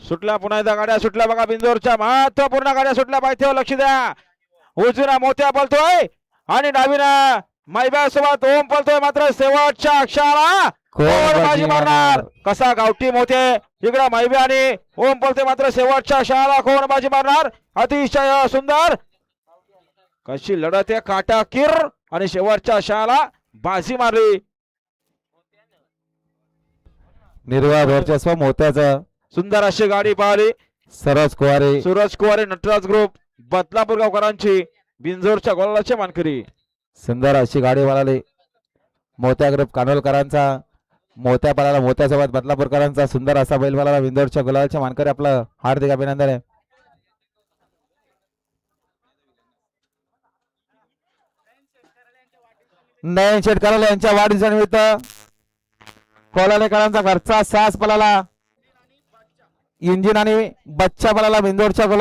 सुटल्या पुन्हा एकदा गाड्या सुटल्या बघा बिंदोरच्या महत्वपूर्ण गाड्या सुटल्या पाहिजे लक्ष द्या. उजवीना मोत्या पळतोय आणि डावीना मैब्या सोबत ओम पळतोय मात्र शेवटच्या अक्षराला कोण बाजी मारणार. कसा गावठी मोते इकडे मैब्या आणि ओम पळतोय मात्र शेवटच्या अक्षराला कोण बाजी मारणार. अतिशय सुंदर कशी लढत आहे काटाकीर आणि शेवटच्या अक्षराला बाजी मारली. निर्वाह वर्चस्व मोत्याचं सुंदर अशी गाडी पाहिली. सरस कुवारे सूरज कुवारे नटराज ग्रुप बदलापूर गावकरांची बिंजोरच्या गोलाचे मानकरी. सुंदर अशी गाडी पळाली. मोत्या ग्रुप कानोलकरांचा मोत्या पळाला मोत्यासोबत बदलापूरकरांचा सुंदर असा बैल पळाला. बिंदोरच्या गुलालच्या मानकरी आपलं हार्दिक अभिनंदन आहे. नयन शेटकराला यांच्या वाढदिवसानिमित्त कोलानेकरांचा घरचा सास पळाला. इंजिन आणि बच्चा पळाला बिंदोरच्या गुलाल